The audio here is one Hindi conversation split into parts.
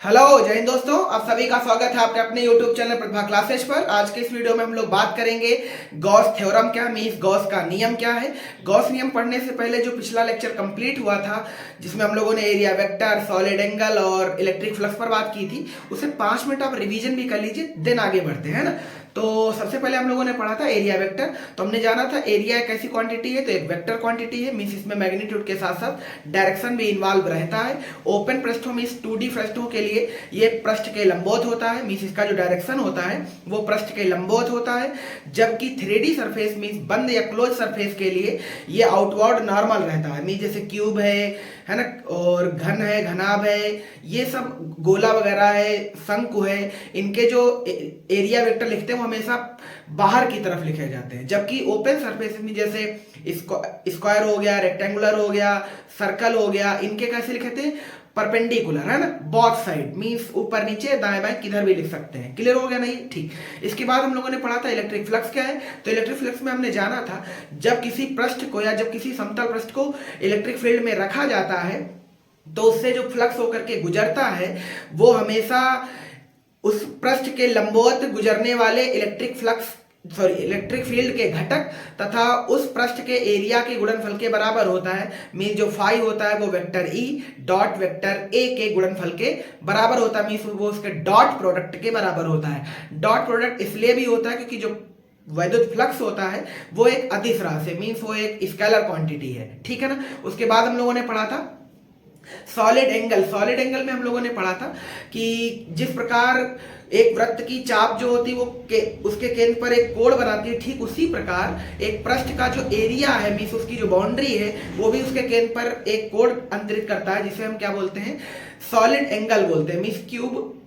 हेलो जय हिंद दोस्तों, आप सभी का स्वागत है आपके अपने YouTube चैनल प्रतिभा क्लासेस पर। आज के इस वीडियो में हम लोग बात करेंगे गॉस थ्योरम क्या मीन्स गॉस का नियम क्या है। गॉस नियम पढ़ने से पहले जो पिछला लेक्चर कंप्लीट हुआ था जिसमें हम लोगों ने एरिया वेक्टर, सॉलिड एंगल और इलेक्ट्रिक फ्लक्स पर बात की थी, उसे 5 मिनट आप रिवीजन भी कर लीजिए, देन आगे बढ़ते हैं ना। तो सबसे पहले हम लोगों ने पढ़ा था एरिया वेक्टर। तो हमने जाना था एरिया एक ऐसी क्वांटिटी है, तो एक वेक्टर क्वांटिटी है, मीन्स इसमें मैग्नीट्यूड के साथ साथ डायरेक्शन भी इन्वॉल्व रहता है। ओपन पृष्ठों मीन्स 2D पृष्ठों के लिए ये पृष्ठ के लंबवत होता है, मीन्स इसका जो डायरेक्शन होता है वो पृष्ठ के लंबवत होता है। जबकि 3D सरफेस मीन्स बंद या क्लोज सरफेस के लिए ये आउटवर्ड नॉर्मल रहता है, मीन्स जैसे क्यूब है ना, और घन है, घनाभ है, ये सब गोला वगैरह है, शंकु है, इनके जो एरिया वेक्टर लिखते हैं वो हमेशा बाहर की तरफ लिखे जाते हैं। जबकि ओपन सरफेस में जैसे स्क्वायर हो गया, रेक्टेंगुलर हो गया, सर्कल हो गया, इनके कैसे लिखे थे? परपेंडिकुलर, है ना, बोथ साइड मीन्स ऊपर नीचे दाएं बाएं किधर भी लिख सकते हैं। क्लियर हो गया नहीं? ठीक। इसके बाद हम लोगों ने पढ़ा था इलेक्ट्रिक फ्लक्स क्या है। तो इलेक्ट्रिक फ्लक्स में हमने जाना था जब किसी पृष्ठ को या जब किसी समतल पृष्ठ को इलेक्ट्रिक फील्ड में रखा जाता है तो उससे जो फ्लक्स होकर के गुजरता है वो हमेशा उस पृष्ठ के लंबवत गुजरने वाले इलेक्ट्रिक फील्ड के घटक तथा उस पृष्ठ के एरिया के गुणनफल के बराबर होता है। मीन जो फाई होता है वो vector E dot vector A के गुणनफल के बराबर होता है, मीन वो उसके डॉट प्रोडक्ट के बराबर होता है। डॉट प्रोडक्ट इसलिए भी होता है क्योंकि जो वैद्युत फ्लक्स होता है वो एक अदिश राशि मीन्स वो एक स्केलर क्वांटिटी है, ठीक है ना। उसके बाद हम लोगों ने पढ़ा था सॉलिड एंगल। सॉलिड एंगल में हम लोगों ने पढ़ा था कि जिस प्रकार एक वृत्त की चाप जो होती है वो उसके केंद्र पर एक कोण बनाती है, ठीक उसी प्रकार एक पृष्ठ का जो एरिया है मीन्स उसकी जो बाउंड्री है वो भी उसके केंद्र पर एक कोण अंतरित करता है, जिसे हम क्या बोलते हैं? सॉलिड एंगल बोलते हैं, मीन्स क्यूब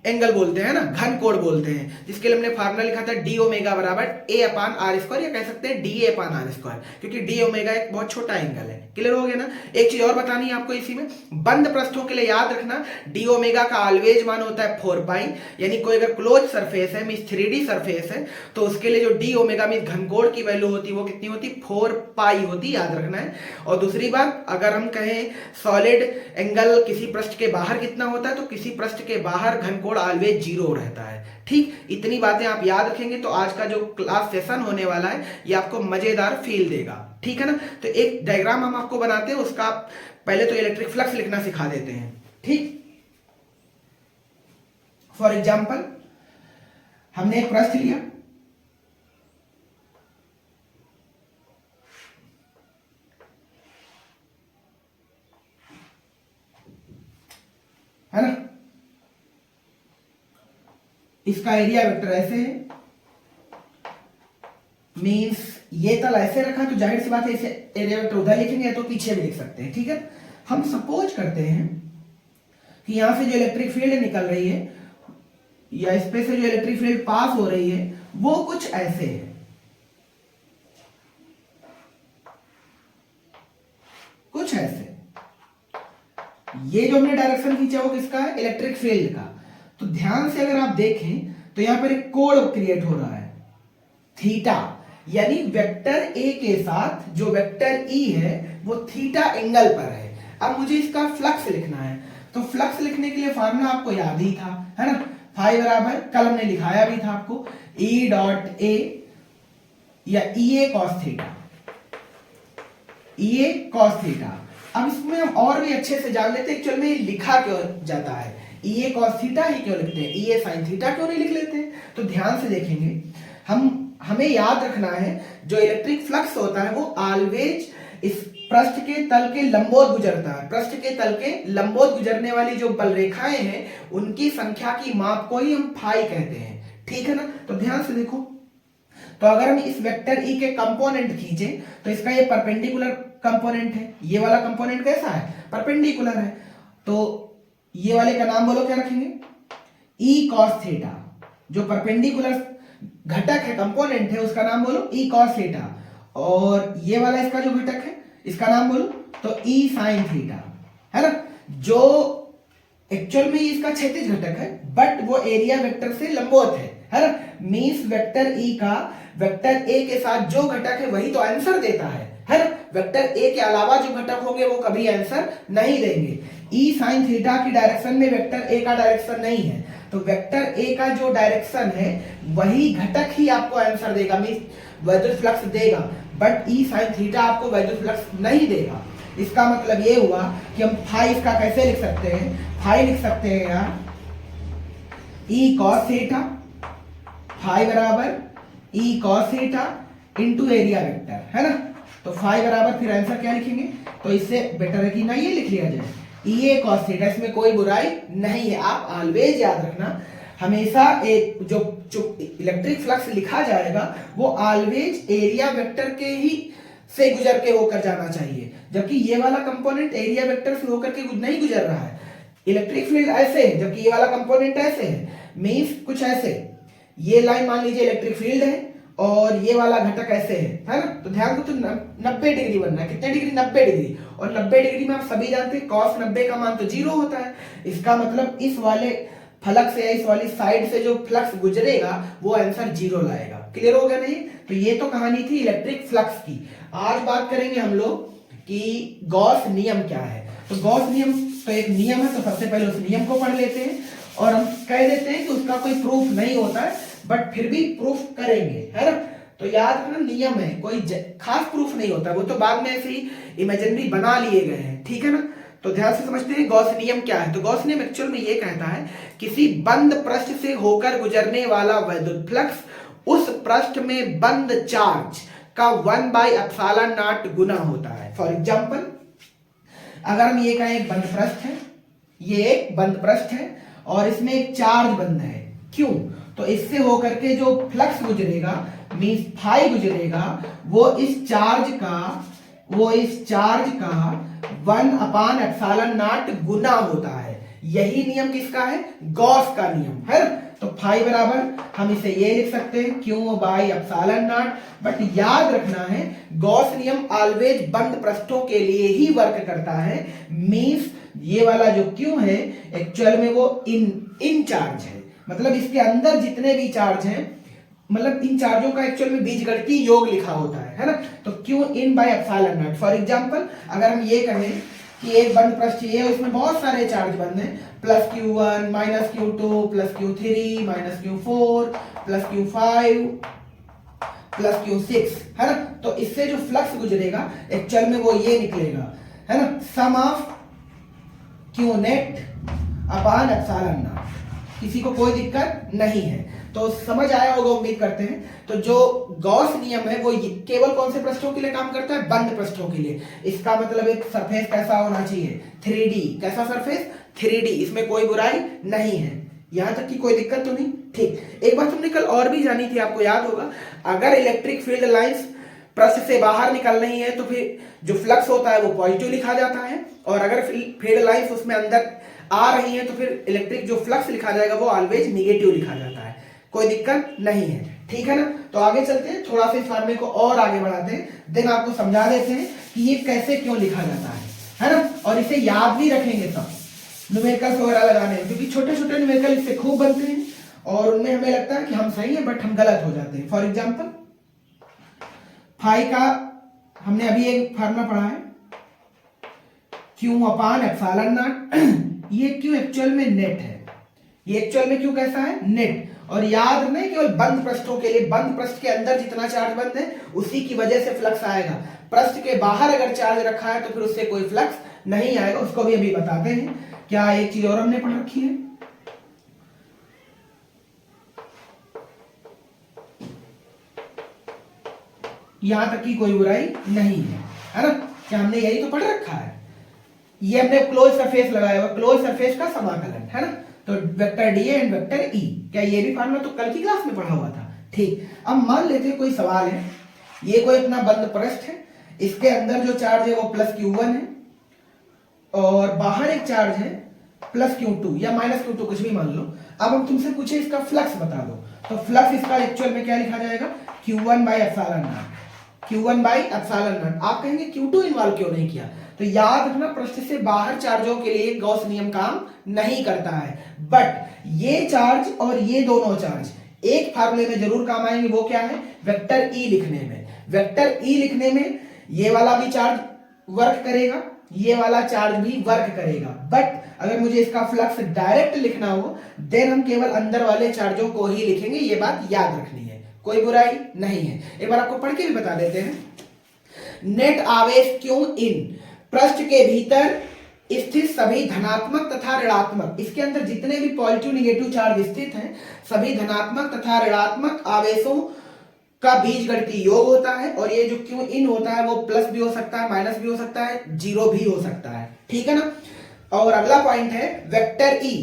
एंगल बोलते हैं ना, घन कोण बोलते हैं, जिसके लिए हमने फार्मूला लिखा था डी ओमेगा बराबर ए अपान आर स्क्वायर, या कह सकते हैं D A upon are square, क्योंकि डी ओमेगा एक बहुत छोटा एंगल है। क्लियर हो गया ना। एक चीज और बतानी है आपको इसी में, बंद पृष्ठों के लिए याद रखना डी ओमेगा का ऑलवेज मान होता है 4 पाई, यानी कोई अगर क्लोज सरफेस है मीन 3D सरफेस है तो उसके लिए जो डी ओमेगा मीन घनकोण की वैल्यू होती है वो कितनी होती? 4 पाई होती, याद रखना है। और दूसरी बात, अगर हम कहें सॉलिड एंगल किसी पृष्ठ के बाहर कितना होता है तो किसी पृष्ठ के बाहर घनकोण ऑलवेज 0 रहता है। ठीक, इतनी बातें आप याद रखेंगे तो आज का जो क्लास सेशन होने वाला है ये आपको मजेदार फील देगा, ठीक है ना। तो एक डायग्राम हम आपको बनाते हैं, उसका पहले तो इलेक्ट्रिक फ्लक्स लिखना सिखा देते हैं। ठीक, फॉर एग्जाम्पल हमने एक पृष्ठ लिया, है ना, इसका एरिया वेक्टर ऐसे है, मीन्स ये तल ऐसे रखा तो जाहिर सी बात है इसे एरिया वेक्टर उधर लिखेंगे तो पीछे भी लिख सकते हैं, ठीक है। हम सपोज करते हैं कि यहां से जो इलेक्ट्रिक फील्ड निकल रही है या इस पे से जो इलेक्ट्रिक फील्ड पास हो रही है वो कुछ ऐसे है, कुछ ऐसे। ये जो हमने डायरेक्शन खींचा वो किसका है? इलेक्ट्रिक फील्ड का। तो ध्यान से अगर आप देखें तो यहां पर एक कोण क्रिएट हो रहा है थीटा, यानी वेक्टर ए के साथ जो वेक्टर ई है वो थीटा एंगल पर है। अब मुझे इसका फ्लक्स लिखना है, तो फ्लक्स लिखने के लिए फार्मूला आपको याद ही था, है ना, फाई बराबर कल हमने लिखाया भी था आपको ई डॉट ए या ई ए कॉस थीटा, ई ए कॉस थीटा। अब इसमें हम और भी अच्छे से जान लेते हैं एक्चुअल में लिखा क्यों जाता है, ई ए कॉस थीटा ही क्यों लिखते हैं, ई ए साइन थीटा क्यों नहीं लिख लेते हैं? तो ध्यान से देखेंगे, हमें याद रखना है जो इलेक्ट्रिक फ्लक्स होता है वो ऑलवेज इस पृष्ठ के तल के लंबवत गुजरता है। पृष्ठ के तल के लंबवत गुजरने वाली जो बल रेखाएं हैं उनकी संख्या की माप को ही हम फाई कहते हैं, ठीक है ना। तो ध्यान से देखो, तो अगर हम इस वेक्टर ई के कंपोनेंट खींचे तो इसका ये परपेंडिकुलर कंपोनेंट है, ये वाला कंपोनेंट कैसा है? परपेंडिकुलर है। तो ये वाले का नाम बोलो क्या रखेंगे? E cos theta. जो परपेंडिकुलर घटक है, कंपोनेंट है, उसका नाम बोलो ई कॉस थीटा। और ये वाला इसका जो घटक है इसका नाम बोलो तो ई साइन थीटा, है ना। जो एक्चुअल में इसका क्षैतिज घटक है बट वो एरिया वेक्टर से लंबवत है ना। मीन्स वेक्टर ई का वेक्टर ए के साथ जो घटक है वही तो आंसर देता है ना। वेक्टर ए के अलावा जो घटक होंगे वो कभी आंसर नहीं देंगे। ई साइन थीटा की डायरेक्शन में वेक्टर ए का डायरेक्शन नहीं है, तो वेक्टर ए का जो डायरेक्शन है वही घटक ही आपको आंसर देगा, मींस विद्युत फ्लक्स देगा, बट ई साइन थीटा आपको विद्युत फ्लक्स नहीं देगा। इसका मतलब ये हुआ कि हम फाई इसका कैसे लिख सकते हैं, फाई लिख सकते हैं यार ई कॉस थीटा, फाई बराबर E cos theta into area vector, है ना। तो फाई बराबर फिर आंसर क्या लिखेंगे, तो इससे बेटर है कि ना ये लिख लिया जाए ई ए कॉस थीटा, इसमें कोई बुराई नहीं है। आप ऑलवेज याद रखना, हमेशा एक जो इलेक्ट्रिक फ्लक्स लिखा जाएगा वो ऑलवेज एरिया वेक्टर के ही से गुजर के होकर जाना चाहिए, जबकि ये वाला कंपोनेंट एरिया वेक्टर से होकर के नहीं गुजर रहा है। इलेक्ट्रिक फील्ड ऐसे है जबकि ये वाला कंपोनेंट ऐसे है, मींस कुछ ऐसे, ये लाइन मान लीजिए इलेक्ट्रिक फील्ड है और ये वाला घटक ऐसे है ना। तो ध्यान दो, तो 90 डिग्री बनना है, कितने डिग्री, 90 डिग्री, और 90 डिग्री में आप सभी जानते हैं cos 90 का मान तो 0 होता है। इसका मतलब इस वाले फलक से या इस वाली साइड से जो फ्लक्स गुजरेगा वो आंसर 0 लाएगा। क्लियर हो गया नहीं? तो ये तो कहानी थी इलेक्ट्रिक फ्लक्स की। आज बात करेंगे हम लोग कि गॉस नियम क्या है। तो गॉस नियम तो एक नियम है, तो सबसे पहले उस नियम को पढ़ लेते हैं और हम कह देते हैं कि उसका कोई प्रूफ नहीं होता है, बट फिर भी प्रूफ करेंगे, है ना। तो याद रखना नियम है, कोई खास प्रूफ नहीं होता, वो तो बाद में ऐसे ही इमेजिनरी बना लिए गए हैं, ठीक है ना। तो ध्यान से समझते हैं गॉस नियम क्या है। तो गॉस नियम एक्चुअल में ये कहता है किसी बंद पृष्ठ से होकर गुजरने वाला विद्युत फ्लक्स उस पृष्ठ में बंद चार्ज का 1/ε0 गुना होता है। फॉर एग्जाम्पल, अगर हम ये कहें एक बंद पृष्ठ है, ये एक बंद पृष्ठ है और इसमें एक चार्ज बंद है, क्यों? तो इससे होकर के जो फ्लक्स गुजरेगा मींस फाई गुजरेगा, वो इस चार्ज का 1/ε0 गुना होता है। यही नियम किसका है? गॉस का नियम, है ना। तो फाई बराबर हम इसे ये लिख सकते हैं Q/ε0, बट याद रखना है गॉस नियम ऑलवेज बंद पृष्ठों के लिए ही वर्क करता है। मींस ये वाला जो Q है एक्चुअल में वो इन चार्ज है, मतलब इसके अंदर जितने भी चार्ज हैं, मतलब इन चार्जों का एक्चुअल में बीजगणितीय योग लिखा होता है ना। तो Q/ε0। फॉर एग्जांपल, अगर हम ये कहें कि एक बंद पृष्ठ ये है, उसमें बहुत सारे चार्ज बंद हैं, +Q1 -Q2 +Q3 -Q4 +Q5 +Q6, है ना। तो इससे जो फ्लक्स गुजरेगा एक्चुअल में वो ये निकलेगा, है ना, सम ऑफ Q net/ε0। किसी को कोई दिक्कत नहीं है, तो समझ आया होगा उम्मीद करते हैं। तो जो गॉस नियम है वो केवल कौन से पृष्ठों के लिए काम करता है? बंद पृष्ठों के लिए। इसका मतलब एक सरफेस कैसा होना चाहिए? 3D। कैसा सरफेस? 3D। इसमें कोई बुराई नहीं है, यहां तक कि कोई दिक्कत तो नहीं। ठीक, एक बात हमने कल और भी जानी थी, आपको याद होगा, अगर इलेक्ट्रिक फील्ड लाइंस पृष्ठ से बाहर निकल रही है तो फिर जो फ्लक्स होता है वो पॉजिटिव लिखा जाता है, और अगर फील्ड लाइंस उसमें अंदर आ रही है तो फिर इलेक्ट्रिक जो फ्लक्स लिखा जाएगा वो ऑलवेज नेगेटिव लिखा जाता है। कोई दिक्कत नहीं है, ठीक है ना। तो आगे चलते हैं, थोड़ा सा इस फॉर्मूले को और आगे बढ़ाते हैं, देन आपको समझा देते हैं कि ये कैसे क्यों लिखा जाता है ना। और इसे याद भी रखेंगे सब न्यूमेरिकल्स वगैरह लगाने में, क्योंकि छोटे छोटे न्यूमेरिकल इससे खूब बनते हैं और उनमें हमें लगता है कि हम सही है बट हम गलत हो जाते हैं। फॉर एग्जाम्पल, फाई का हमने अभी एक फार्मूला पढ़ा है Q/ε0। ये Q एक्चुअल में नेट है, ये एक्चुअल में Q कैसा है? नेट। और याद रखना केवल बंद पृष्ठों के लिए, बंद पृष्ठ के अंदर जितना चार्ज बंद है उसी की वजह से फ्लक्स आएगा। पृष्ठ के बाहर अगर चार्ज रखा है तो फिर उससे कोई फ्लक्स नहीं आएगा, उसको भी अभी बताते हैं। क्या एक चीज और हमने पढ़ रखी है, यहां तक की कोई बुराई नहीं है ना। क्या हमने यही तो पढ़ रखा है? ये हमने क्लोज सरफेस लगाया हुआ, क्लोज सरफेस का समाकलन, है ना। तो vector D and vector E, क्या ये भी फार्मूला तो कल की क्लास में पढ़ा हुआ था? ठीक, अब मान लेते हैं कोई सवाल है, ये कोई अपना बंद पृष्ठ है, इसके अंदर जो चार्ज है वो +Q1 है और बाहर एक चार्ज है +Q2 या -Q2, कुछ भी मान लो। अब हम तुमसे पूछे इसका फ्लक्स बता दो, तो फ्लक्स इसका एक्चुअल में क्या लिखा जाएगा? Q1/ε0। Q1/ε0। आप कहेंगे Q2 इन्वॉल्व क्यों नहीं किया? तो याद रखना पृष्ठ से बाहर चार्जों के लिए गॉस नियम काम नहीं करता है, बट ये चार्ज और ये दोनों चार्ज एक फार्मूले में जरूर काम आएंगे। वो क्या है? वेक्टर ई लिखने में। वेक्टर ई लिखने में ये वाला भी चार्ज वर्क करेगा, ये वाला चार्ज भी वर्क करेगा। बट अगर मुझे इसका फ्लक्स डायरेक्ट लिखना हो देन हम केवल अंदर वाले चार्जों को ही लिखेंगे, ये बात याद रखनी है, कोई बुराई नहीं है। एक बार आपको पढ़ के भी बता देते हैं। नेट आवेश क्यू इन पृष्ठ के भीतर स्थित सभी धनात्मक तथा ऋणात्मक, इसके अंदर जितने भी पॉजिटिव निगेटिव चार्ज स्थित हैं सभी धनात्मक तथा ऋणात्मक आवेशों का बीजगणितीय योग होता है। और ये जो क्यू इन होता है वो प्लस भी हो सकता है, माइनस भी हो सकता है, जीरो भी हो सकता है, ठीक है ना। और अगला पॉइंट है वेक्टर ई,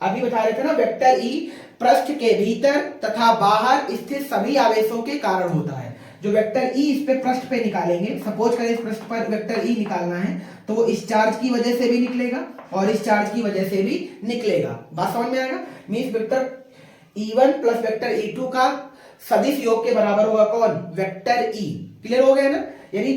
अभी बता रहे थे ना, वेक्टर ई पृष्ठ के भीतर तथा बाहर स्थित सभी आवेशों के कारण होता है। जो वेक्टर ई इस पे पृष्ठ पे निकालेंगे, सपोज करें इस पृष्ठ पर वेक्टर ई निकालना है तो वो इस चार्ज की वजह से भी निकलेगा और इस चार्ज की वजह से भी निकलेगा। बात समझ में आएगा। Means vector E1 plus vector E2 का सदिश योग के बराबर होगा कौन, वेक्टर ई। क्लियर हो गया ना। यानी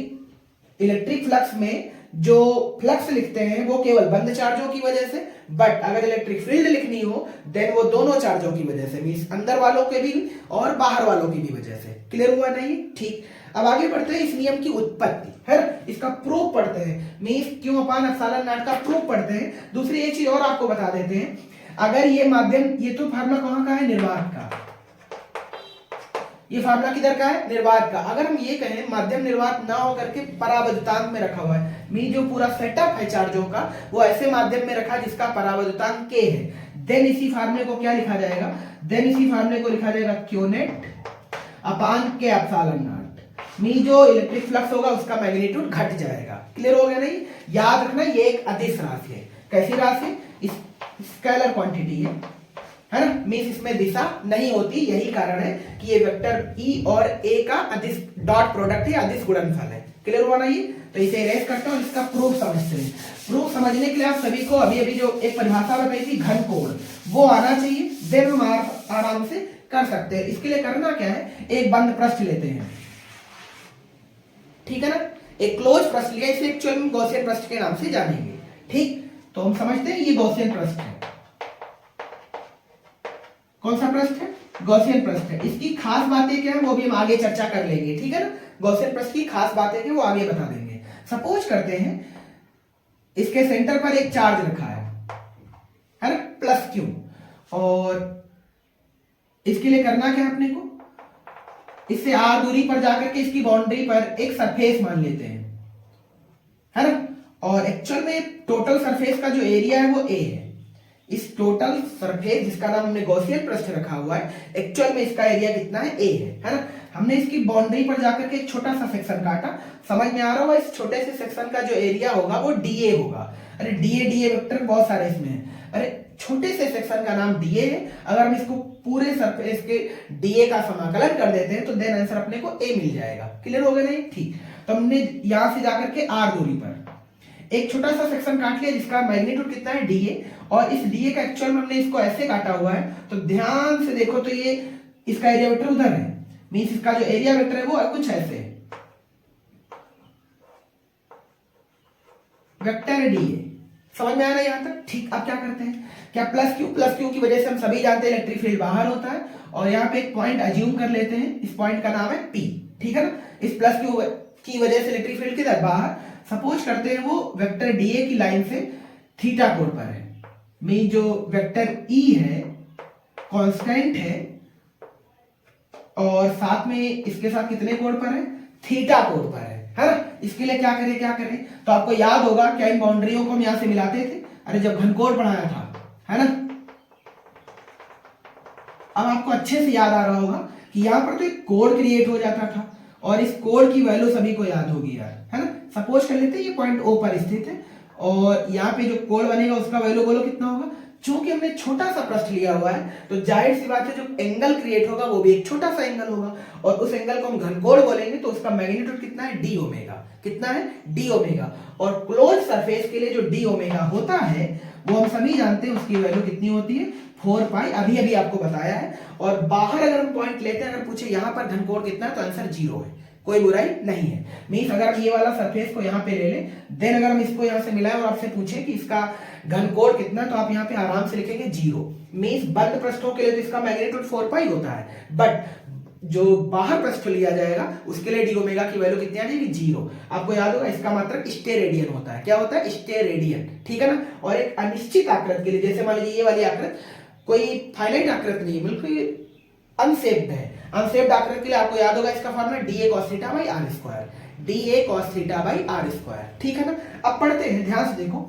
इलेक्ट्रिक फ्लक्स में जो फ्लक्स लिखते हैं वो केवल बंद चार्जों की वजह से, बट अगर इलेक्ट्रिक फील्ड लिखनी हो देन वो दोनों चार्जों की वजह से, मींस अंदर वालों के भी और बाहर वालों की भी वजह से। क्लियर हुआ नहीं, ठीक। अब आगे बढ़ते हैं इस नियम की उत्पत्ति है, इसका प्रूफ पढ़ते हैं, मींस क्यों अपान एप्सिलॉन नॉट का प्रूफ पढ़ते हैं। दूसरी एक चीज और आपको बता देते हैं, अगर ये माध्यम, ये तो फार्मूला कहां का है, निर्वात का, ये फार्मूला किधर का है, निर्वात का। अगर हम ये कहें माध्यम निर्वात ना होकर के परावर्तितांक में रखा हुआ है, मीन जो पूरा सेटअप है चार्जों का वो ऐसे माध्यम में रखा जिसका परावर्तितांक k है, देन इसी फार्मूले को क्या लिखा जाएगा, देन इसी फार्मूले को लिखा जाएगा q net upon k epsilon not. Mean जो इलेक्ट्रिक फ्लक्स होगा उसका मैग्नीट्यूड घट जाएगा। क्लियर हो गया नहीं। याद रखना ये एक अदिश राशि है। कैसी राशि, स्केलर क्वांटिटी है ना, मींस इसमें दिशा नहीं होती, यही कारण है कि ये वेक्टर ई और ए का अदिश डॉट प्रोडक्ट है, अदिश गुणनफल है। क्लियर हुआ ना ये। तो इसे इरेज करता हूं, इसका प्रूफ समझते हैं। प्रूफ समझने के लिए आप सभी को अभी अभी जो एक परिभाषा बताई थी घन कोण, वो आना चाहिए, देन हम आराम से कर सकते हैं। इसके लिए करना क्या है, एक बंद पृष्ठ लेते हैं, ठीक है ना, एक क्लोज पृष्ठ लिया, इसे एक्चुअल में गॉसियन पृष्ठ के नाम से जानेंगे। ठीक, तो हम समझते हैं ये गॉसियन पृष्ठ है। कौन सा पृष्ठ है, गॉसियन पृष्ठ है। इसकी खास बातें क्या है वो भी हम आगे चर्चा कर लेंगे, ठीक है ना। गॉसियन पृष्ठ की खास बातें क्या वो आगे बता देंगे। सपोज करते हैं इसके सेंटर पर एक चार्ज रखा है ना, प्लस क्यू, और इसके लिए करना क्या है अपने को, इससे आर दूरी पर जाकर के इसकी बाउंड्री पर एक सरफेस मान लेते हैं, है ना। और एक्चुअल में टोटल सरफेस का जो एरिया है वो ए है। इस टोटल सरफेस जिसका नाम हमने गॉसियन पृष्ठ रखा हुआ है, एक्चुअल में इसका एरिया कितना है, ए है ना। हमने इसकी बाउंड्री पर जाकर के एक छोटा सा सेक्शन काटा, समझ में आ रहा होगा। इस छोटे से सेक्शन का जो एरिया होगा वो डीए होगा। अरे डीए वेक्टर बहुत सारे इसमें है। अरे छोटे से सेक्शन का नाम डीए है। अगर हम इसको पूरे सरफेस के डीए का समाकलन कर देते हैं तो देन आंसर अपने को ए मिल जाएगा। क्लियर हो गया नहीं, ठीक। तो हमने यहां से जाकर के आर दूरी पर एक छोटा सा सेक्शन काट लिया जिसका मैग्नीट्यूड कितना है, डीए, और इस डीए का एक्चुअल में हमने इसको ऐसे काटा हुआ है, तो ध्यान से देखो तो ये इसका एरिया वेक्टर उधर है, मींस इसका जो एरिया वेक्टर है वो कुछ ऐसे है, वेक्टर डीए। समझ में आ रहा है यहां तक, ठीक। अब क्या करते हैं, क्या प्लस क्यू की वजह से हम सभी जानते हैं इलेक्ट्रिक फील्ड बाहर होता है, और यहाँ पे एक पॉइंट अज्यूम कर लेते हैं, इस पॉइंट का नाम है पी, ठीक है ना। इस प्लस क्यू की वजह से इलेक्ट्रिक फील्ड किधर, बाहर। सपोज करते हैं वो वेक्टर डीए की लाइन से थीटा कोण पर है, मीन जो वेक्टर ई है कांस्टेंट है, और साथ में इसके साथ कितने कोण पर है, थीटा कोण पर है ना। इसके लिए क्या करें, तो आपको याद होगा क्या इन बाउंड्रियों को हम यहां से मिलाते थे, अरे जब घनकोण पढ़ाया था, है ना। अब आपको अच्छे से याद आ रहा होगा कि यहां पर तो एक कोण क्रिएट हो जाता था, और इस कोण की वैल्यू सभी को याद होगी यार, है ना। सपोज कर लेते हैं ये पॉइंट ओ पर स्थित है, और यहाँ पे जो कोण बनेगा उसका वैल्यू बोलो कितना होगा। चूंकि हमने छोटा सा पृष्ठ लिया हुआ है तो जाहिर सी बात है जो एंगल क्रिएट होगा वो भी एक छोटा सा एंगल होगा, और उस एंगल को हम घनकोण बोलेंगे, तो उसका मैग्नीट्यूड कितना है, डी ओमेगा। कितना है, डी ओमेगा। और क्लोज सरफेस के लिए जो डी ओमेगा होता है वो हम सभी जानते हैं उसकी वैल्यू कितनी होती है, 4 पाई, अभी अभी आपको बताया है। और बाहर अगर हम पॉइंट लेते हैं, अगर पूछे यहाँ पर घनकोण कितना है, तो आंसर 0 है, कोई बुराई नहीं है। मींस अगर हम ये वाला सरफेस को यहाँ पे ले लें, देन अगर हम इसको यहाँ से मिलाएं और आपसे पूछे कि इसका घनकोण कितना, तो आप यहाँ पे आराम से लिखेंगे 0। मींस बंद पृष्ठों के लिए तो इसका मैग्नीट्यूड 4 पाई होता है, बट जो बाहर पृष्ठ लिया जाएगा उसके लिए डी ओमेगा की वैल्यू कितनी आ जाएगी 0। आपको याद होगा इसका मतलब स्टेरेडियन होता है। क्या होता है? स्टेरेडियन, ठीक है ना। और एक अनिश्चित आकृति के लिए, जैसे मान लीजिए ये वाली आकृति कोई फाइनाइट आकृति नहीं, बिल्कुल अनसेप्ड है। अनसेप्ड आकृति के लिए आपको याद होगा इसका formula DA cos theta by are square, DA cos theta by are square, ठीक है ना। अब पढ़ते हैं, ध्यान से देखो।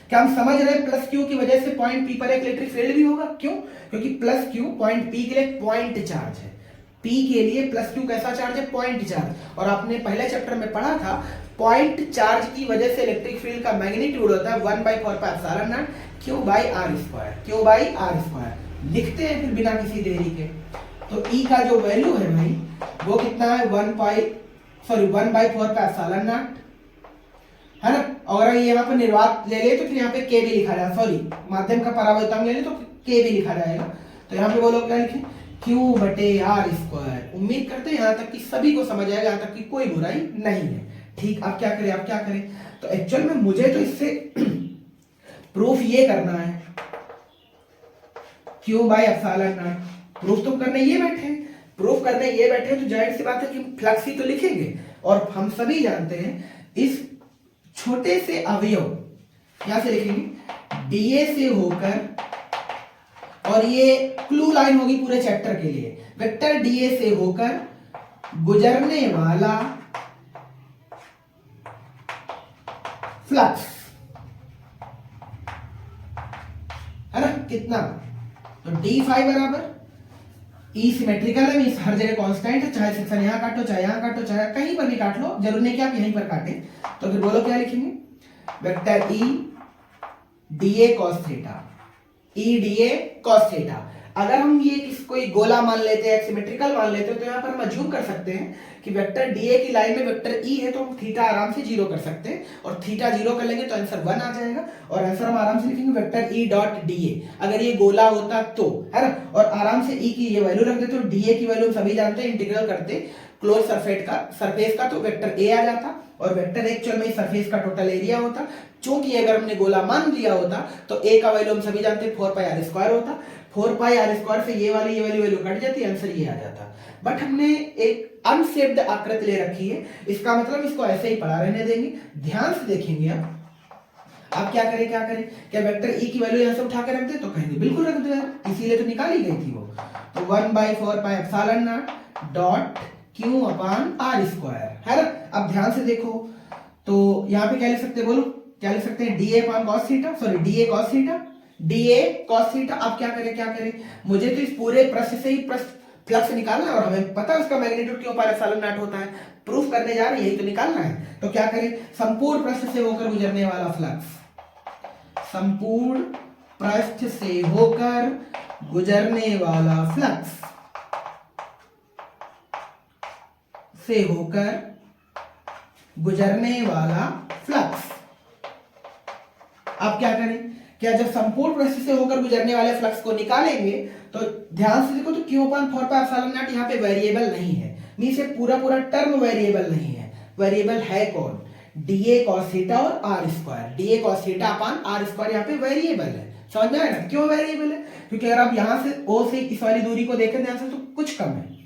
क्या हम समझ रहे हैं प्लस क्यू की वजह से पॉइंट पी पर एक इलेक्ट्रिक फील्ड भी होगा? क्यों? क्योंकि प्लस क्यू पॉइंट पी के लिए पॉइंट चार्ज है। पी के लिए प्लस क्यू कैसा चार्ज है? Point charge. और आपने पहले चैप्टर में पढ़ा था पॉइंट चार्ज की वजह से इलेक्ट्रिक फील्ड का मैग्नीट्यूड होता है 1/4πε0 q by are square, q by are square. लिखते हैं फिर बिना किसी देरी के। तो ई का जो वैल्यू है भाई वो कितना है? 1/4πε0 है ना। और अगर यहाँ पे निर्वात ले ले तो फिर यहाँ पे के भी लिखा जाएगा, सॉरी माध्यम का परावर्तन ले ले तो के भी लिखा जाएगा। तो यहाँ पे बोलो क्या लिखे? क्यू बटे आर स्क्वायर। उम्मीद करते हैं यहाँ तक कि सभी को समझ आएगा, यहाँ तक कि कोई बुराई नहीं है। ठीक, अब क्या करें? अब क्या करें? तो एक्चुअल में मुझे तो इससे प्रूफ ये करना है Q by epsilon not. Proof तो करने ये बैठे, प्रूफ करने ये बैठे तो जाहिर सी बात है कि फ्लक्स ही तो लिखेंगे। और हम सभी जानते हैं इस छोटे से अवयव यहां से लिखेंगे डीए से होकर, और ये क्लू लाइन होगी पूरे चैप्टर के लिए, वेक्टर डीए से होकर गुजरने वाला फ्लक्स है ना, कितना? तो डी फाइव बराबर ई सिमेट्रिकल है, मींस हर जगह कांस्टेंट है, चाहे सेक्शन यहां काटो चाहे यहां काटो चाहे कहीं पर भी काट लो, जरूरी नहीं कि आप यहीं पर काटें। तो फिर बोलो क्या लिखेंगे? Vector E dA cos theta, E dA cos theta. अगर हम ये कोई गोला मान लेते हैं, सिमेट्रिकल मान लेते हैं, तो यहाँ पर हम अज्यूम कर सकते हैं कि वेक्टर डीए की लाइन में वेक्टर ई है, तो हम थीटा आराम से 0 कर सकते हैं, और थीटा 0 कर लेंगे तो आंसर 1 आ जाएगा। और आंसर हम आराम से लिखेंगे वेक्टर ई डॉट डीए, अगर ये गोला होता तो, है ना। और आराम से ई की ये वैल्यू रख देते, तो डीए की वैल्यू सभी जानते हैं, इंटीग्रल करते क्लोज सरफेस का तो वेक्टर ए आ जाता, और वेक्टर एक्चुअल में सरफेस का टोटल एरिया होता। चूंकि अगर हमने गोला मान लिया होता तो ए का वैल्यू हम सभी जानते हैं 4πr² होता, 4πr² से ये वाली वैल्यू कट जाती, आंसर ये आ जाता। बट हमने एक अनसेप्ड आकृति ले रखी है, इसका मतलब इसको ऐसे ही पड़ा रहने देंगे। ध्यान से देखेंगे आप क्या करें? क्या वेक्टर ई की वैल्यू यहां से उठा के रख दे? तो कहेंगे बिल्कुल रख दो यार, इसीलिए तो निकाली गई थी वो। तो 1/4πε0 dot q upon are square, है ना। अब ध्यान से देखो, तो यहाँ पे क्या लिख सकते हैं? बोलो क्या लिख सकते हैं? डीए अपान cos theta, sorry DA cos theta, DA cos theta. अब क्या करें? मुझे तो इस पूरे पृष्ठ से ही फ्लक्स निकालना है, और हमें पता है उसका मैग्नीट्यूड क्यों पाई एप्सिलॉन नॉट होता है। प्रूफ करने जा रहे हैं, यही तो निकालना है। तो क्या करें? संपूर्ण पृष्ठ से होकर गुजरने वाला फ्लक्स, संपूर्ण पृष्ठ से होकर गुजरने वाला फ्लक्स, से होकर गुजरने वाला फ्लक्स। अब क्या करें? क्या जब संपूर्ण पृष्ठ से होकर गुजरने वाले फ्लक्स को निकालेंगे तो ध्यान से देखो, तो क्यू अपान 4πε0 यहाँ पे वेरिएबल नहीं है, मींस ये पूरा टर्म वेरिएबल नहीं है। वेरिएबल है कौन? डीए कॉस थीटा और R square, DA cos theta upon are square यहाँ पे वेरिएबल है। समझ में आएगा क्यों वेरिएबल है? क्योंकि अगर आप यहाँ से ओ से इस वाली दूरी को देखें ध्यान से तो कुछ कम है,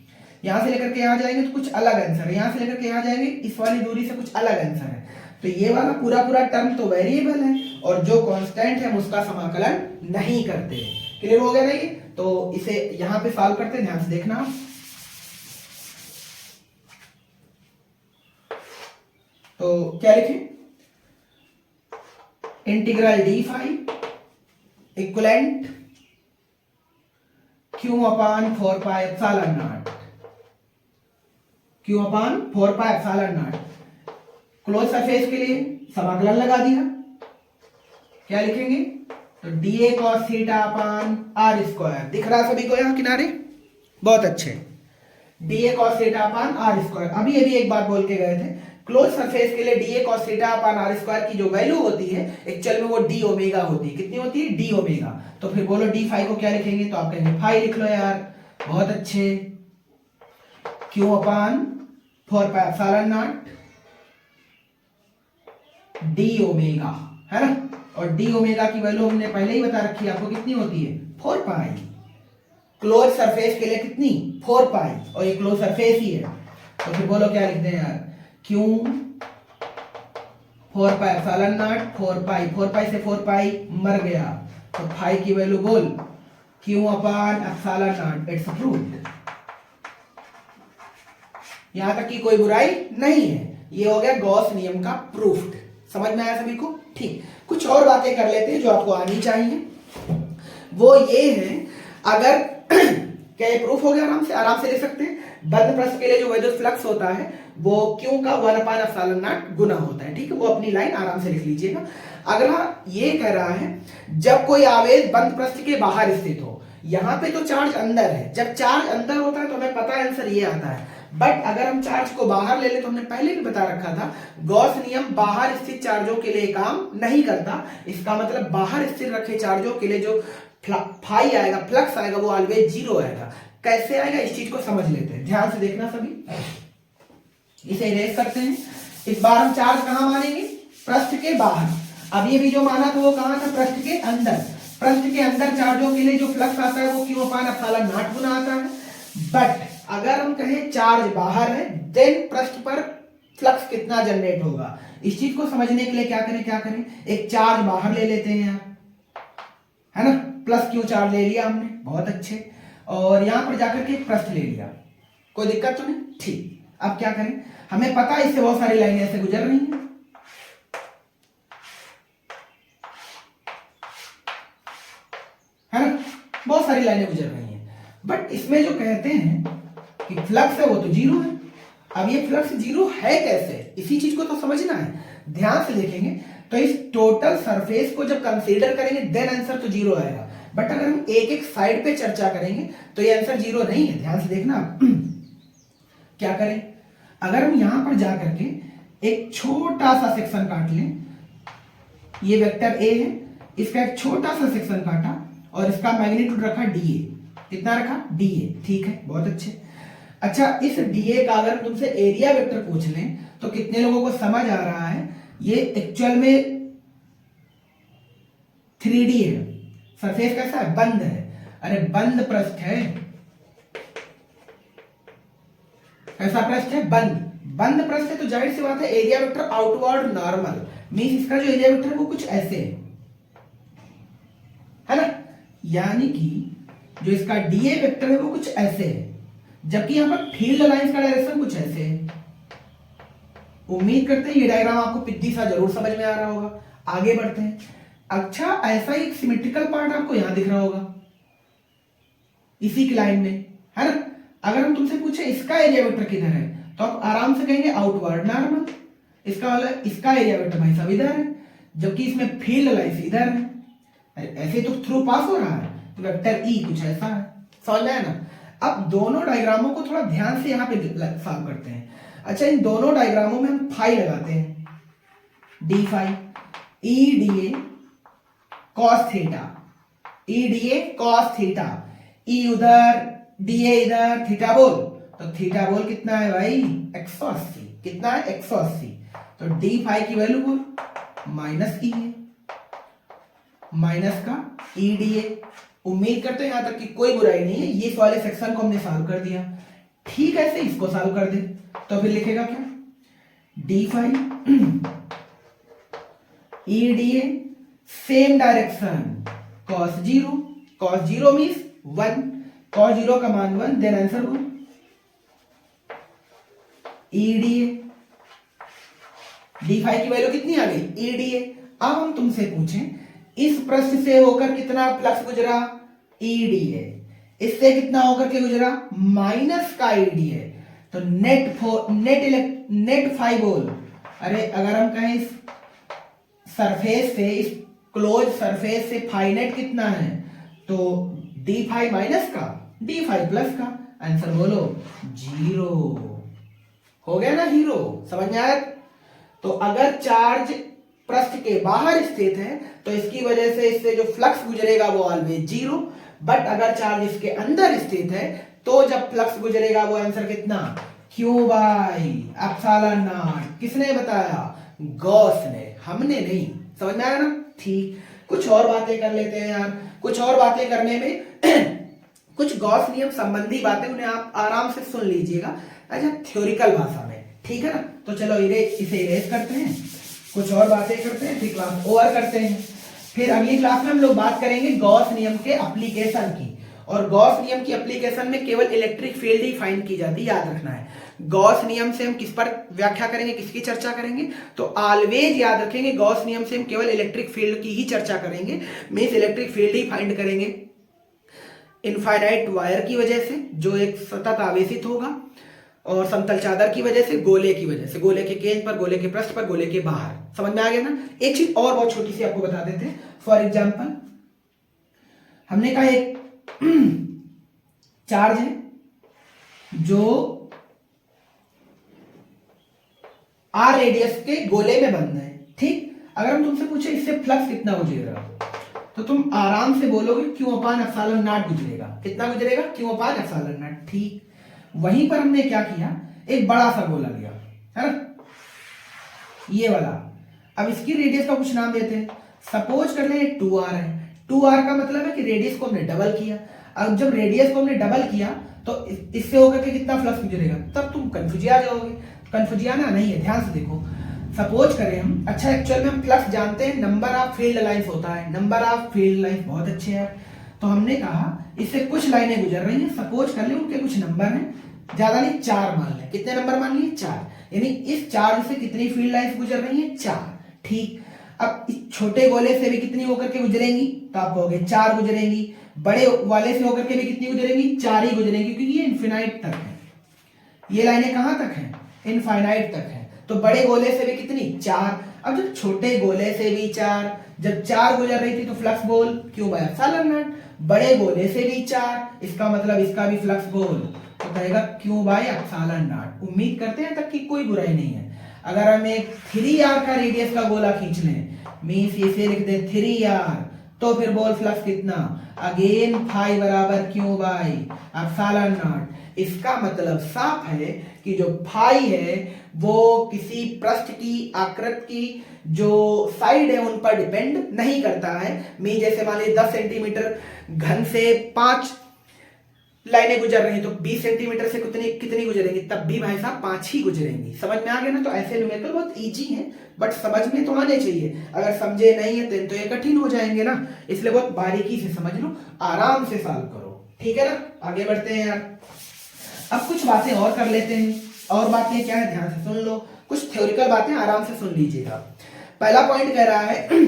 यहां से लेकर के यहां जाएंगे तो कुछ अलग आंसर है, यहां से लेकर के यहां जाएंगे इस वाली दूरी से कुछ अलग आंसर है। तो ये वाला पूरा टर्म तो वेरिएबल है, और जो कांस्टेंट है हम उसका समाकलन नहीं करते। क्लियर हो गया ना ये? तो इसे यहां पे सॉल्व करते हैं, ध्यान से देखना। तो क्या लिखें? Integral d phi equivalent q upon 4πε0, q upon 4πε0 close surface के लिए समाकलन लगा दिया। क्या लिखेंगे? तो dA cos theta upon are square. दिख रहा सभी को यहाँ किनारे? बहुत अच्छे। DA cos theta upon are square. अभी एक बात बोल के गए थे, क्लोज सरफेस के लिए DA cos theta upon are square की जो वैल्यू होती है एक्चुअल में वो डी ओमेगा होती है। कितनी होती है? D omega. तो फिर बोलो डी फाइव को क्या लिखेंगे? तो आप कहेंगे फाइव लिख लो यार, बहुत अच्छे। क्यू अपान 4πε0 डी ओमेगा, है ना। और डी ओमेगा की वैल्यू हमने पहले ही बता रखी है आपको, कितनी होती है? 4 पाई। क्लोज सरफेस के लिए कितनी 4 पाई, और ये क्लोज सरफेस ही है, तो फिर बोलो क्या लिखते हैं यार, क्यू 4 पाई एप्सिलॉन नॉट 4 पाई से 4 पाई मर गया, तो फाई की वैल्यू बोल Q upon epsilon not, it's proved. यहां तक की कोई बुराई नहीं है, ये हो गया गॉस नियम का प्रूफ्ड। समझ में आया सभी को? ठीक, कुछ और बातें कर लेते हैं जो आपको आनी चाहिए। वो ये है, अगर क्या ये प्रूफ हो गया, आराम से ले सकते हैं। बंद पृष्ठ के लिए जो विद्युत फ्लक्स होता है वो क्यू का 1/ε0 गुना होता है, ठीक है, वो अपनी लाइन आराम से लिख लीजिएगा। अगला ये कह रहा है, जब कोई आवेश बंद पृष्ठ के बाहर स्थित हो, यहां पे तो चार्ज अंदर है, जब चार्ज अंदर होता है तो हमें पता है आंसर ये आता है, बट अगर हम चार्ज को बाहर ले ले तो हमने पहले भी बता रखा था गॉस नियम बाहर स्थित चार्जों के लिए काम नहीं करता। इसका मतलब बाहर स्थिर रखे चार्जों के लिए जो फाई आएगा, फ्लक्स आएगा, वो ऑलवेज 0 आएगा। कैसे आएगा इस चीज को समझ लेते हैं, ध्यान से देखना सभी। इसे इरेज करते हैं। इस बार हम चार्ज कहां मानेंगे, पृष्ठ के बाहर। अब ये भी जो माना था वो कहां था, पृष्ठ के अंदर। पृष्ठ के अंदर चार्जों के लिए जो फ्लक्स आता है वो क्यू अपान एप्सिलॉन नॉट गुना आता है। बट अगर हम कहें चार्ज बाहर है, देन पृष्ठ पर फ्लक्स कितना जनरेट होगा, इस चीज को समझने के लिए क्या करें, एक चार्ज बाहर ले लेते हैं यहाँ, है ना, प्लस क्यू चार्ज ले लिया हमने, बहुत अच्छे, और यहां पर जाकर के पृष्ठ ले लिया, कोई दिक्कत तो नहीं, ठीक। अब क्या करें, हमें पता है इससे बहुत सारी लाइनें ऐसे गुजर रही हैं, है ना, बहुत सारी लाइनें गुजर रही हैं, बट इसमें जो कहते हैं कि फ्लक्स है वो तो 0 है। अब ये फ्लक्स 0 है कैसे, इसी चीज को तो समझना है। ध्यान से देखेंगे तो इस टोटल सरफेस को जब कंसीडर करेंगे देन आंसर तो 0 आएगा, बट अगर हम एक एक साइड पे चर्चा करेंगे तो ये आंसर 0 नहीं है। ध्यान से देखना, क्या करें, अगर हम यहां पर जाकर के एक छोटा सा सेक्शन काट लें, ये वेक्टर ए है, इसका एक छोटा सा सेक्शन काटा और इसका मैग्नीट्यूड रखा डीए, कितना रखा, डीए, ठीक है, बहुत अच्छे। अच्छा, इस डीए का अगर तुमसे एरिया वेक्टर पूछ लें तो कितने लोगों को समझ आ रहा है, ये एक्चुअल में 3D है, सरफेस कैसा है, बंद है, अरे बंद पृष्ठ है, कैसा पृष्ठ है, बंद पृष्ठ है, तो जाहिर सी बात है area vector outward normal, means इसका जो एरिया वेक्टर है वो कुछ ऐसे है ना, यानी कि जो इसका डीए वेक्टर है वो कुछ ऐसे है, जबकि यहां पर फील्ड लाइंस का डायरेक्शन कुछ ऐसे है। उम्मीद करते हैं ये डायग्राम आपको पिद्दी सा जरूर समझ में आ रहा होगा। आगे बढ़ते हैं। अच्छा, ऐसा एक सिमेट्रिकल पार्ट आपको यहां दिख रहा होगा इसी की लाइन में, है ना। अगर हम तुमसे पूछे इसका एरिया वेक्टर किधर है तो आप आराम से कहेंगे आउटवर्ड नॉर्मल, इसका मतलब इसका एरिया वेक्टर भाई साहब इधर है, जबकि इसमें फील्ड लाइंस इधर है, ऐसे तो थ्रू पास हो रहा है, तो वेक्टर ई कुछ ऐसा है, समझ में आया ना। अब दोनों डायग्रामों को थोड़ा ध्यान से यहाँ पे सॉल्व करते हैं। अच्छा, इन दोनों डायग्रामों में हम फाई लगाते हैं, d phi, E D A cos theta, E D A cos theta, E उधर डी ए इधर, थीटा बोल, तो थीटा बोल कितना है भाई, 180, कितना है 180, तो डी फाई की वैल्यू बोल माइनस ई है, माइनस का ई डी ए। उम्मीद करते हैं यहां तक कि कोई बुराई नहीं है, ये वाले सेक्शन को हमने सॉल्व कर दिया। ठीक है, ऐसे इसको सॉल्व कर दे तो फिर लिखेगा क्या, D phi E D A same direction cos 0 means 1, cos 0 का मान 1, देन आंसर हो E D A, D phi की वैल्यू कितनी आ गई, ई डी ए। अब हम तुमसे पूछें इस पृष्ठ से होकर कितना फ्लक्स गुजरा, ई डी ए, इससे कितना होकर के गुजरा, माइनस का ई डी ए, तो नेट फाई बोल। अरे अगर हम कहें इस सरफेस से, इस क्लोज सरफेस से फाई नेट कितना है, तो डी फाई माइनस का डी फाई प्लस का, आंसर बोलो 0, हो गया ना हीरो, समझ में आया। तो अगर चार्ज पृष्ठ के बाहर स्थित है तो इसकी वजह से इससे जो फ्लक्स गुजरेगा वो ऑलवेज 0, बट अगर चार्ज इसके अंदर स्थित है तो जब फ्लक्स गुजरेगा वो आंसर कितना, क्यू बाई एप्सिलॉन नॉट। किसने बताया, गॉस ने, हमने नहीं, समझ में आया ना। ठीक, कुछ और बातें कर लेते हैं यार। कुछ और बातें करने में कुछ गॉस नियम संबंधी बातें उन्हें आप आराम से सुन लीजिएगा अच्छा थ्योरिकल भाषा में, ठीक है ना। तो चलो इसे इरेज करते हैं, कुछ और बातें करते हैं, फिर क्लास ओवर करते हैं। फिर अगली क्लास में हम लोग बात करेंगे गॉस नियम के एप्लीकेशन की, और गॉस नियम की एप्लीकेशन में केवल इलेक्ट्रिक फील्ड ही फाइंड की जाती है, याद रखना है। गॉस नियम से हम किस पर व्याख्या करेंगे, किसकी चर्चा करेंगे, तो ऑलवेज याद रखेंगे गॉस नियम से हम केवल इलेक्ट्रिक फील्ड की ही चर्चा करेंगे, मींस इलेक्ट्रिक फील्ड ही फाइंड करेंगे इनफाइनाइट वायर की वजह से जो एक सतत आवेशित होगा, और समतल चादर की वजह से, गोले की वजह से, गोले के केंद्र पर, गोले के पृष्ठ पर, गोले के बाहर। समझ में आ गया ना। एक चीज और बहुत छोटी सी आपको बता देते हैं। फॉर एग्जाम्पल हमने कहा एक चार्ज है जो आर रेडियस के गोले में बंद है, ठीक। अगर हम तुमसे पूछे इससे फ्लक्स कितना गुजरेगा, तो तुम आराम से बोलोगे क्यू अपान एप्सिलॉन नॉट गुजरेगा। कितना गुजरेगा, क्यू अपान एप्सिलॉन नॉट, ठीक। वहीं पर हमने क्या किया, एक बड़ा सा गोला लिया, है ना, ये वाला। अब इसकी रेडियस का कुछ नाम देते हैं। सपोज कर ले 2r है। 2r का मतलब है कि रेडियस को हमने डबल किया। अब जब रेडियस को हमने डबल किया तो इससे होकर के कितना फ्लक्स गुजरेगा, तब तुम कंफ्यूजिया जाओगे। कंफ्यूजियाना नहीं है, ध्यान से देखो। सपोज करें हम, अच्छा एक्चुअल में हम फ्लक्स जानते हैं, नंबर ऑफ फील्ड लाइंस होता है। नंबर ऑफ फील्ड लाइंस बहुत अच्छे हैं। तो हमने कहा इससे कुछ लाइनें गुजर रही हैं, सपोज कर ले उनके कुछ नंबर हैं, ज्यादा नहीं 4 मान लें। कितने नंबर मान लिए, 4। यानी इस चार्ज से कितनी फील्ड लाइंस गुजर रही हैं, 4, ठीक। अब इस छोटे गोले से भी कितनी होकर के गुजरेंगी, तो आप कहोगे 4 गुजरेंगी। बड़े वाले से होकर के भी कितनी गुजरेंगी, 4 ही गुजरेंगी, क्योंकि ये इनफिनाइट तक है। ये लाइनें कहां तक है, इनफाइनाइट तक है। तो बड़े गोले से भी कितनी, 4। अब जब छोटे गोले से भी 4, जब 4 गुजर रही थी तो फ्लक्स बोल क्यू बाय एप्सिलॉन नॉट। बड़े गोले से भी 4, इसका मतलब इसका भी फ्लक्स बोल तो कहेगा क्यू बाय एप्सिलॉन नॉट। उम्मीद करते हैं तक कि कोई बुराई नहीं है। अगर हम एक 3r का रेडियस का गोला खींच लें, मींस इसे लिख दे 3r, तो फिर बोल फ्लक्स कितना, अगेन फाई बराबर क्यू बाय एप्सिलॉन नॉट। इसका मतलब साफ है कि जो फाई है वो किसी पृष्ठ की आकृति की जो साइड है उन पर डिपेंड नहीं करता है। मीन जैसे मान लीजिए 10 सेंटीमीटर घन से 5 लाइनें गुजर रही हैं, तो 20 सेंटीमीटर से कितनी गुजरेंगी, तब भी भाई साहब 5 ही गुजरेंगी। समझ में आ गया ना। तो ऐसे न्यूमेरिकल बहुत इजी है, बट समझ में तो आने चाहिए। अगर समझे नहीं है तो ये कठिन हो जाएंगे ना, इसलिए बहुत बारीकी से समझ लो, आराम से सॉल्व करो, ठीक है ना। आगे बढ़ते हैं यार। अब कुछ बातें और कर लेते हैं। और बातें क्या है, ध्यान से सुन लो, कुछ थ्योरिकल बातें आराम से सुन लीजिएगा। पहला पॉइंट कह रहा है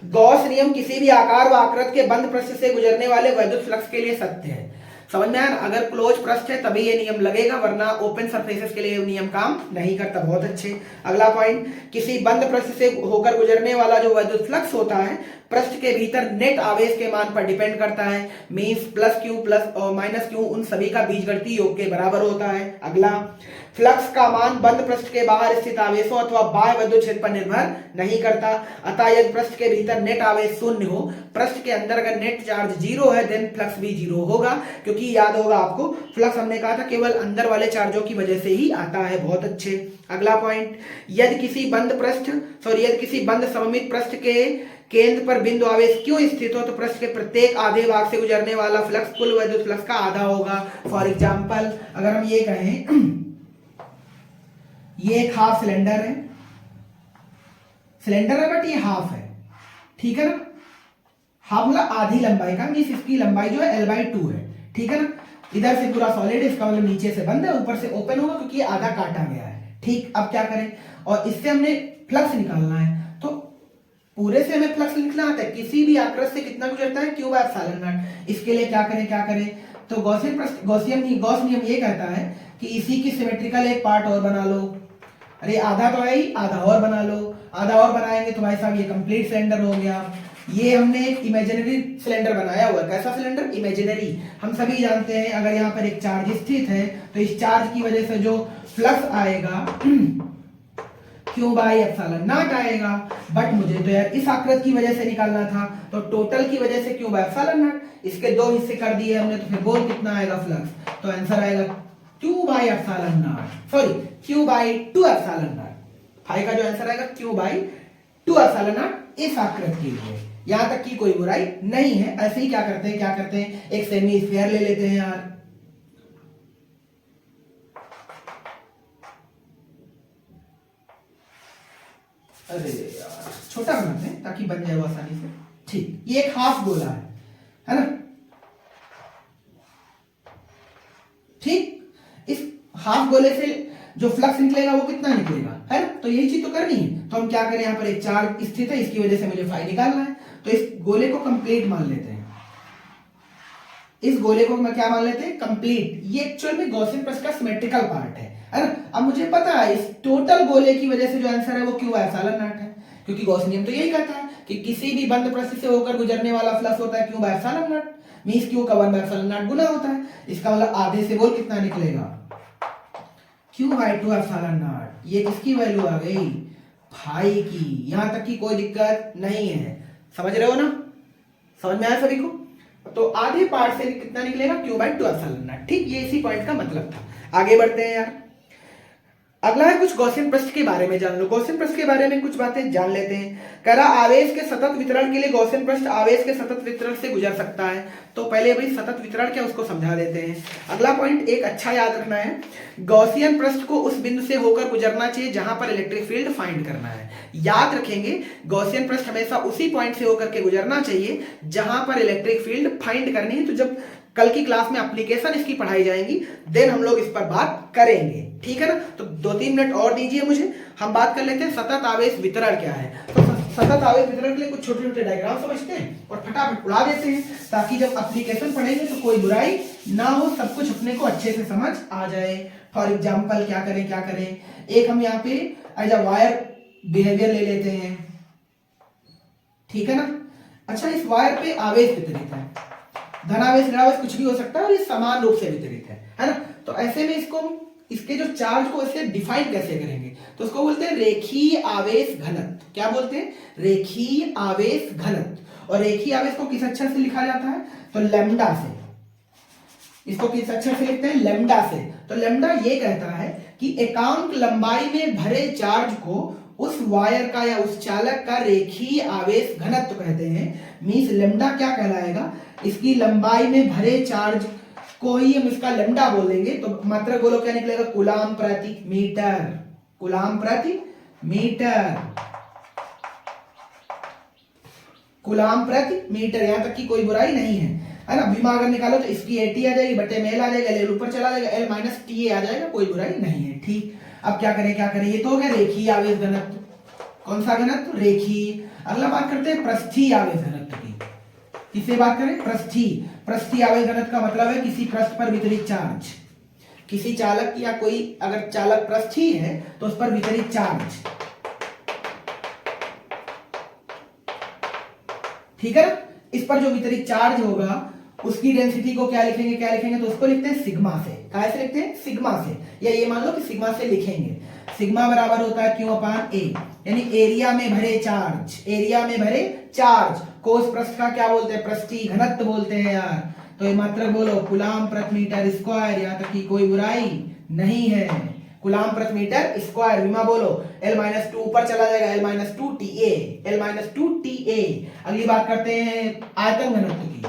गॉस नियम किसी भी आकार व आकृति के बंद पृष्ठ से गुजरने वाले वैद्युत फ्लक्स के लिए सत्य है। समझ में आया। अगर क्लोज पृष्ठ है तभी ये नियम लगेगा, वरना ओपन सरफेसेस के लिए नियम काम नहीं करता। बहुत अच्छे। अगला पॉइंट, किसी बंद पृष्ठ से होकर गुजरने वाला जो वैद्युत फ्लक्स होता है पृष्ठ के भीतर नेट आवेश के मान पर डिपेंड करता है। मींस प्लस क्यू प्लस और माइनस क्यू उन सभी का बीजगणितीय योग के बराबर होता है। अगला, फ्लक्स का मान बंद पृष्ठ के बाहर स्थित आवेशों अथवा बाह्य विद्युत क्षेत्र पर निर्भर नहीं करता। अतः यदि पृष्ठ के भीतर नेट आवेश शून्य हो, पृष्ठ के अंदर अगर नेट चार्ज 0 है, देन फ्लक्स भी 0 होगा, क्योंकि याद होगा आपको फ्लक्स हमने कहा था केवल अंदर वाले चार्जों की वजह से ही आता है। बहुत अच्छे। अगला पॉइंट, यदि किसी बंद सममित पृष्ठ के केंद्र पर बिंदु आवेश क्यों स्थित हो, तो पृष्ठ के प्रत्येक आधे भाग से गुजरने वाला फ्लक्स कुल वैद्युत फ्लक्स का आधा होगा। फॉर एग्जाम्पल अगर हम ये कहें ये एक हाफ सिलेंडर है, बट ये हाफ है, ठीक है ना। हाफ मतलब आधी लंबाई का, मींस इसकी लंबाई जो है L/2 है, ठीक है ना। इधर से पूरा सॉलिड है, इसका मतलब नीचे से बंद है, ऊपर से ओपन होगा क्योंकि ये आधा काटा गया है, ठीक। अब क्या करें, और इससे हमने फ्लक्स निकालना है, तो पूरे से हमें फ्लक्स निकलना आता है। किसी भी आकृति से कितना गुजरता है, क्यू बाय एप्सिलॉन नॉट। इसके लिए क्या करें, तो गॉस नियम ये कहता है कि इसी की सिमेट्रिकल एक पार्ट और बना लो। अरे आधा तो है ही, आधा और बना लो। आधा और बनाएंगे तो भाई साहब ये कंप्लीट सिलेंडर हो गया। ये हमने एक इमेजिनरी सिलेंडर बनाया हुआ है। कैसा सिलेंडर, इमेजिनरी। हम सभी जानते हैं अगर यहाँ पर एक चार्ज स्थित है तो इस चार्ज की वजह से जो फ्लक्स आएगा क्यू बाय एप्सिलॉन नॉट आएगा। बट मुझे तो यार इस आकृति की वजह से निकालना था, तो टोटल की वजह से क्यू बाय एप्सिलॉन नॉट, इसके 2 हिस्से कर दिए हमने, तो फिर बोल कितना आएगा फ्लक्स, तो आंसर आएगा Q by epsilon naught, sorry Q by 2 epsilon naught. Phi का जो आंसर आएगा क्यू बाय 2 एप्सिलॉन नॉट इस आकृति के लिए, यहां तक की कोई बुराई नहीं है। ऐसे ही क्या करते हैं एक सेमी स्फीयर ले लेते हैं यार, अरे यार छोटा बनाते हैं ताकि बन जाए वो आसानी से। ठीक, ये एक हाफ गोला है ना। ठीक, इस हाफ गोले से जो फ्लक्स निकलेगा वो कितना निकलेगा, है ना। तो यही चीज तो करनी है। तो हम क्या करें, यहाँ पर एक चार्ज स्थित है, इसकी वजह से मुझे फाई निकालना है। तो इस गोले को कंप्लीट मान लेते हैं, इस गोले को मैं क्या मान लेते हैं, कंप्लीट। ये एक्चुअल में गॉसियन प्रेस का सिमेट्रिकल पार्ट है ना। अब मुझे पता है इस टोटल गोले की वजह से जो आंसर है वो क्यू एप्सिलॉन नॉट है, क्योंकि गॉस नियम तो यही कहता है कि किसी भी बंद प्रस्थ से होकर गुजरने वाला फ्लक्स होता है Q by epsilon not, means Q का 1 बाय एप्सिलॉन नॉट गुना होता है। इसका मतलब आधे से बोल कितना निकलेगा, क्यू बाय 2 एप्सिलॉन नॉट। ये किसकी वैल्यू आ गई, फाई की। यहां तक की कोई दिक्कत नहीं है, समझ रहे हो ना, समझ में आया सभी को। तो आधे पार्ट से कितना निकलेगा, क्यू बाय 2 एप्सिलॉन नॉट। ठीक, ये इसी पॉइंट का मतलब था। आगे बढ़ते हैं यार। अगला है कुछ गॉसियन पृष्ठ के बारे में जान लो। गॉसियन पृष्ठ के बारे में कुछ बातें जान लेते हैं। कह रहा आवेश के सतत वितरण के लिए गॉसियन पृष्ठ आवेश के सतत वितरण से गुजर सकता है। तो पहले भाई सतत वितरण क्या उसको समझा देते हैं। अगला पॉइंट एक अच्छा याद रखना है, गॉसियन पृष्ठ को उस बिंदु से होकर गुजरना चाहिए जहां पर इलेक्ट्रिक फील्ड फाइंड करना है। याद रखेंगे, गॉसियन पृष्ठ हमेशा उसी पॉइंट से होकर के गुजरना चाहिए जहां पर इलेक्ट्रिक फील्ड फाइंड करनी है। तो जब कल की क्लास में एप्लीकेशन इसकी पढ़ाई जाएगी, देन हम लोग इस पर बात करेंगे, ठीक है ना। तो 2-3 मिनट और दीजिए मुझे, हम बात कर लेते हैं सतत आवेश वितरण क्या है। तो सतत आवेश वितरण के लिए कुछ छोटे छोटे डायग्राम समझते हैं और फटाफट उड़ा देते हैं, ताकि जब एप्लीकेशन पढ़ेंगे तो कोई बुराई ना हो, सब कुछ अपने को अच्छे से समझ आ जाए। फॉर एग्जाम्पल क्या करें, एक हम यहाँ पे एज अ वायर बिहेवियर ले लेते हैं, ठीक है ना। अच्छा, इस वायर पे आवेश वितरित है, धनावेश ऋणावेश कुछ भी हो सकता है और ये समान रूप से वितरित है ना। तो ऐसे में इसको, इसके जो चार्ज को ऐसे डिफाइन कैसे करेंगे, तो उसको बोलते हैं रेखीय आवेश घनत्व। क्या बोलते हैं, रेखीय आवेश घनत्व। और रेखीय आवेश को किस अक्षर से लिखा जाता है, तो लैम्डा से। इसको किस अक्षर से लिखते हैं, लैम्डा से। तो लैम्डा ये कहता है कि एकांक लंबाई में भरे चार्ज को उस वायर का या उस चालक का रेखीय आवेश घनत्व कहते हैं। मींस लैम्डा क्या कहलाएगा, इसकी लंबाई में भरे चार्ज को ही हम इसका लैम्डा बोलेंगे। तो मात्रक बोलो क्या निकलेगा, कूलाम प्रति मीटर, कूलाम प्रति मीटर, कूलाम प्रति मीटर। यहां तक की कोई बुराई नहीं है ना। विमा अगर निकालो तो इसकी एटी आ जाएगी, बटे में एल आ जाएगा, एल ऊपर चला जाएगा, एल माइनस टी आ जाएगा, कोई बुराई नहीं है। ठीक, अब क्या करें, ये तो हो गया रेखीय आवेश घनत्व। कौन सा घनत्व, रेखीय। अगला बात करते हैं पृष्ठीय आवेश घनत्व की। किससे बात करें, पृष्ठीय आवेश घनत्व का मतलब है किसी पृष्ठ पर वितरित चार्ज, किसी चालक या कोई अगर चालक पृष्ठीय है तो उस पर वितरित चार्ज, ठीक है ना। इस पर जो वितरित चार्ज होगा उसकी डेंसिटी को क्या लिखेंगे, तो उसको लिखते हैं सिग्मा से। कैसे लिखते हैं, सिग्मा से, या ये मान लो कि सिग्मा से लिखेंगे। सिग्मा बराबर होता है क्यू अपान ए, यानी एरिया में भरे चार्ज, एरिया में भरे चार्ज को उस पृष्ठ का क्या बोलते हैं, पृष्ठीय घनत्व बोलते हैं यार। तो ये मात्रक बोलो कूलाम प्रति मीटर स्क्वायर, यहाँ तक की कोई बुराई नहीं है, कूलाम प्रति मीटर स्क्वायर। विमा बोलो L-2 ऊपर चला जाएगा, L-2 TA, L-2 TA। अगली बात करते हैं आयतन घनत्व की,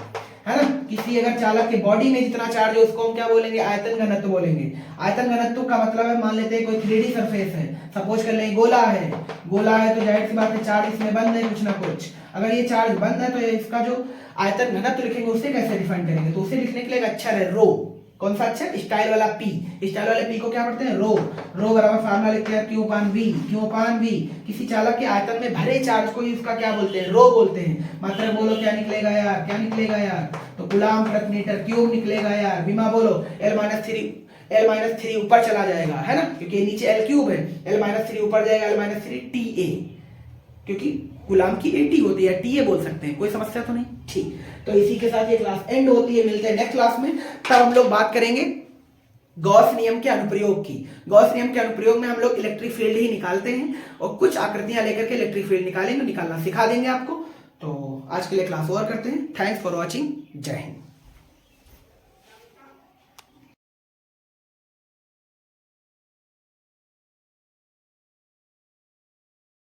है ना। किसी अगर चालक के बॉडी में जितना चार्ज है उसको हम क्या बोलेंगे, आयतन घनत्व बोलेंगे। आयतन घनत्व का मतलब है, मान लेते हैं कोई 3D सरफेस है, सपोज कर लें गोला है तो जाहिर सी बात है चार्ज इसमें बंद है कुछ ना कुछ। अगर ये चार्ज बंद है तो इसका जो आयतन घनत्व लिखेंगे उसे कैसे डिफाइन करेंगे, तो उसे लिखने के लिए अक्षर है रो। कौन सा अक्षर, स्टाइल वाला P। स्टाइल वाले P को क्या पढ़ते हैं, रो बराबर फार्मूला लिखते हैं Q अपान V। किसी चालक के आयतन में भरे चार्ज को ही उसका क्या बोलते हैं, रो बोलते हैं। मात्रक बोलो क्या निकलेगा यार, तो कूलाम प्रति मीटर क्यूब निकलेगा यार। विमा बोलो L-3 ऊपर चला जाएगा, है ना, क्योंकि नीचे L क्यूब है, L-3 ऊपर जाएगा, L-3 TA, क्योंकि कूलाम की एटी होती है, टीए बोल सकते हैं, कोई समस्या तो नहीं। ठीक, तो इसी के साथ ये क्लास एंड होती है। मिलते हैं नेक्स्ट क्लास में, तब हम लोग बात करेंगे गॉस नियम के अनुप्रयोग की। गॉस नियम के अनुप्रयोग में हम लोग इलेक्ट्रिक फील्ड ही निकालते हैं और कुछ आकृतियां लेकर के इलेक्ट्रिक फील्ड निकालना सिखा देंगे आपको। तो आज के लिए क्लास ओवर करते हैं। थैंक्स फॉर वॉचिंग, जय हिंद।